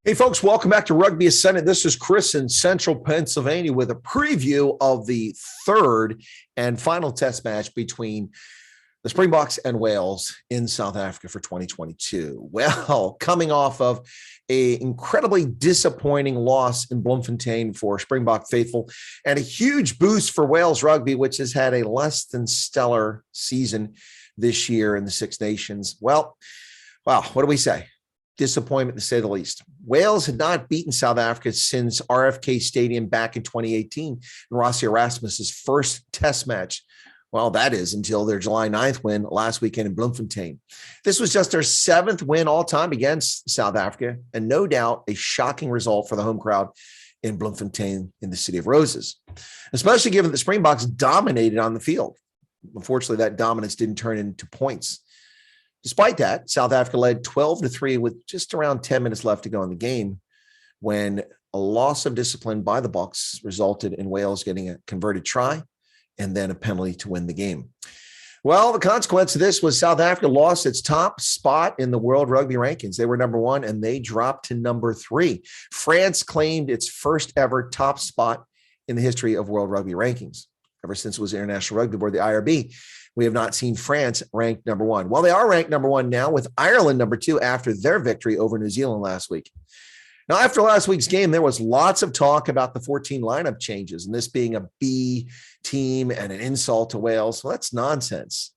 Hey, folks, welcome back to Rugby Ascendant. This is Chris in Central Pennsylvania with a preview of the third and final test match between the Springboks and Wales in South Africa for 2022. Well, coming off of an incredibly disappointing loss in Bloemfontein for Springbok faithful and a huge boost for Wales Rugby, which has had a less than stellar season this year in the Six Nations. Well, wow, what do we say? Disappointment to say the least. Wales had not beaten South Africa since RFK Stadium back in 2018 in Rossi Erasmus's first test match. Well, that is until their July 9th win last weekend in Bloemfontein. This was just their seventh win all time against South Africa, and no doubt a shocking result for the home crowd in Bloemfontein in the City of Roses, especially given that the Springboks dominated on the field. Unfortunately, that dominance didn't turn into points. Despite that, South Africa led 12-3 with just around 10 minutes left to go in the game when a loss of discipline by the Boks resulted in Wales getting a converted try and then a penalty to win the game. Well, the consequence of this was South Africa lost its top spot in the World Rugby rankings. They were number one, and they dropped to number 3. France claimed its first ever top spot in the history of World Rugby rankings. Ever since it was the International Rugby Board, the IRB, we have not seen France ranked number 1. Well, they are ranked number 1 now, with Ireland number 2 after their victory over New Zealand last week. Now, after last week's game, there was lots of talk about the 14 lineup changes and this being a B team and an insult to Wales. Well, that's nonsense,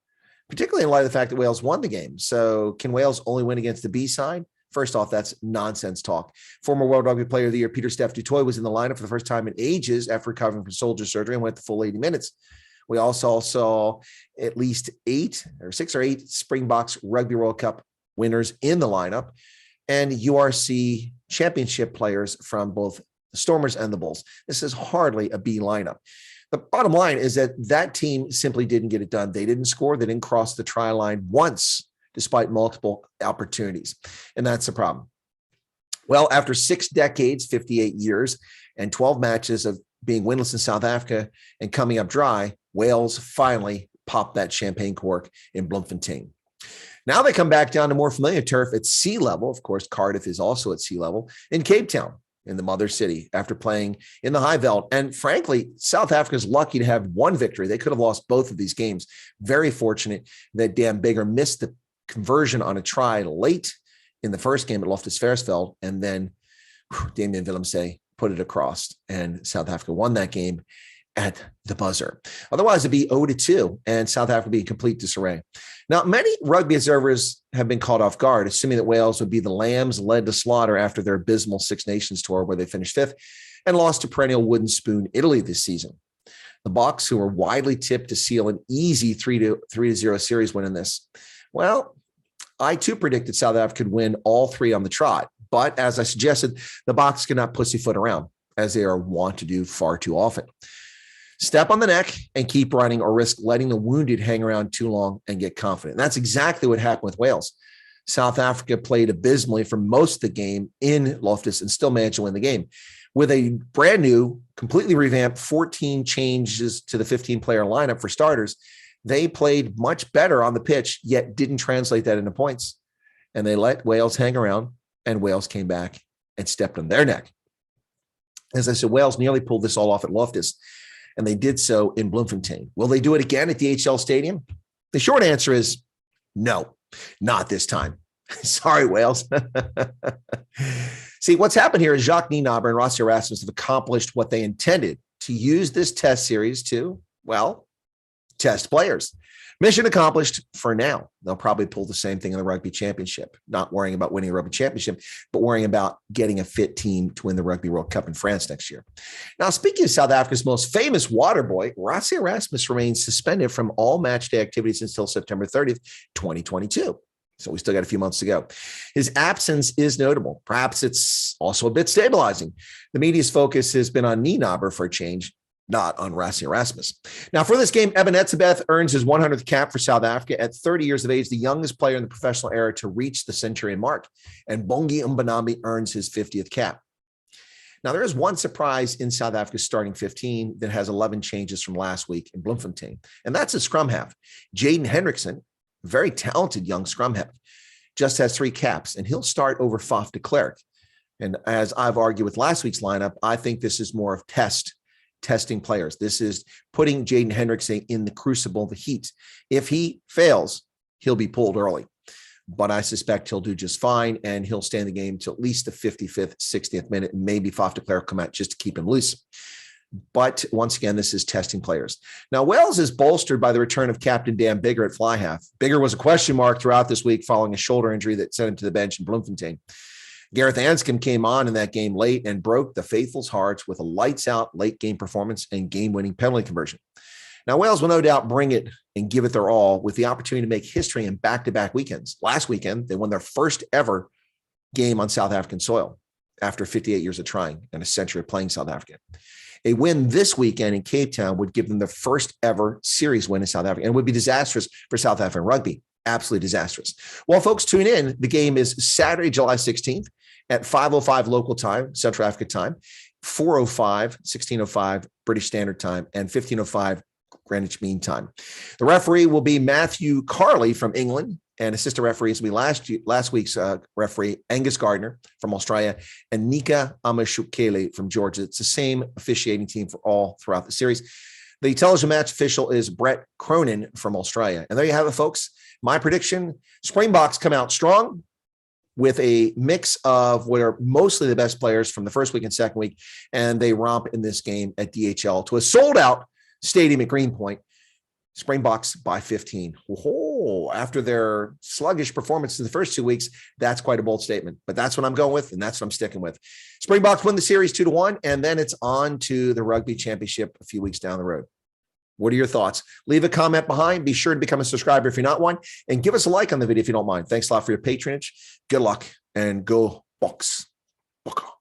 particularly in light of the fact that Wales won the game. So can Wales only win against the B side? First off, that's nonsense talk. Former World Rugby Player of the Year Pieter-Steph du Toit was in the lineup for the first time in ages after recovering from shoulder surgery and went the full 80 minutes. We also saw at least 6 or 8 Springboks Rugby World Cup winners in the lineup and URC championship players from both the Stormers and the Bulls. This is hardly a B lineup. The bottom line is that team simply didn't get it done. They didn't score. They didn't cross the try line once, despite multiple opportunities. And that's the problem. Well, after 6 decades, 58 years, and 12 matches of being winless in South Africa and coming up dry, Wales finally popped that champagne cork in Bloemfontein. Now they come back down to more familiar turf at sea level. Of course, Cardiff is also at sea level in Cape Town, in the mother city, after playing in the high veld. And frankly, South Africa is lucky to have one victory. They could have lost both of these games. Very fortunate that Dan Biggar missed the conversion on a try late in the first game at Loftus Versfeld, and then Damian Willemse put it across, and South Africa won that game at the buzzer. Otherwise, it'd be 0-2, and South Africa would be in complete disarray. Now, many rugby observers have been caught off guard, assuming that Wales would be the lambs led to slaughter after their abysmal Six Nations tour, where they finished 5th and lost to perennial wooden spoon Italy this season. The Boks, who were widely tipped to seal an easy 3-0 series win in this, well, I too predicted South Africa could win all 3 on the trot. But as I suggested, the Boks cannot pussyfoot around, as they are wont to do far too often. Step on the neck and keep running, or risk letting the wounded hang around too long and get confident. And that's exactly what happened with Wales. South Africa played abysmally for most of the game in Loftus and still managed to win the game. With a brand new, completely revamped 14 changes to the 15-player lineup for starters, they played much better on the pitch, yet didn't translate that into points. And they let Wales hang around, and Wales came back and stepped on their neck. As I said, Wales nearly pulled this all off at Loftus, and they did so in Bloemfontein. Will they do it again at the HL Stadium? The short answer is no, not this time. Sorry, Wales. See, what's happened here is Jacques Nienaber and Rossi Erasmus have accomplished what they intended, to use this test series to, well, test players. Mission accomplished for now. They'll probably pull the same thing in the Rugby Championship, not worrying about winning a Rugby Championship, but worrying about getting a fit team to win the Rugby World Cup in France next year. Now, speaking of South Africa's most famous water boy, Rossi Erasmus remains suspended from all match day activities until September 30th, 2022. So we still got a few months to go. His absence is notable. Perhaps it's also a bit stabilizing. The media's focus has been on Nienaber for a change, not on Rossi Erasmus. Now, for this game, Eben Etzebeth earns his 100th cap for South Africa at 30 years of age, the youngest player in the professional era to reach the centurion mark. And Bongi Mbonambi earns his 50th cap. Now, there is one surprise in South Africa's starting 15 that has 11 changes from last week in Bloemfontein, and that's a scrum half. Jaden Hendrickson, very talented young scrum half, just has 3 caps, and he'll start over Faf de Klerk. And as I've argued with last week's lineup, I think this is more of testing players. This is putting Jaden Hendrickson in the crucible of the heat. If he fails, he'll be pulled early. But I suspect he'll do just fine, and he'll stay in the game till at least the 55th, 60th minute, and maybe Faf de Klerk come out just to keep him loose. But once again, this is testing players. Now, Wales is bolstered by the return of Captain Dan Biggar at fly half. Biggar was a question mark throughout this week following a shoulder injury that sent him to the bench in Bloemfontein. Gareth Anscombe came on in that game late and broke the faithful's hearts with a lights-out late-game performance and game-winning penalty conversion. Now, Wales will no doubt bring it and give it their all with the opportunity to make history in back-to-back weekends. Last weekend, they won their first ever game on South African soil after 58 years of trying and a century of playing South Africa. A win this weekend in Cape Town would give them their first ever series win in South Africa and would be disastrous for South African rugby. Absolutely disastrous. Well, folks, tune in. The game is Saturday, July 16th at 5:05 local time, Central Africa time, 4:05, 16:05 British Standard Time, and 15:05 Greenwich Mean Time. The referee will be Matthew Carley from England, and assistant referees will be last week's referee Angus Gardner from Australia and Nika Amashukele from Georgia. It's the same officiating team for all throughout the series. The television match official is Brett Cronin from Australia. And there you have it, folks. My prediction, Springboks come out strong with a mix of what are mostly the best players from the first week and second week, and they romp in this game at DHL to a sold-out stadium at Greenpoint. Springboks by 15. Oh, after their sluggish performance in the first 2 weeks, that's quite a bold statement. But that's what I'm going with, and that's what I'm sticking with. Springboks win the series 2-1, and then it's on to the Rugby Championship a few weeks down the road. What are your thoughts? Leave a comment behind. Be sure to become a subscriber if you're not one, and give us a like on the video if you don't mind. Thanks a lot for your patronage. Good luck, and go Boks. Boks.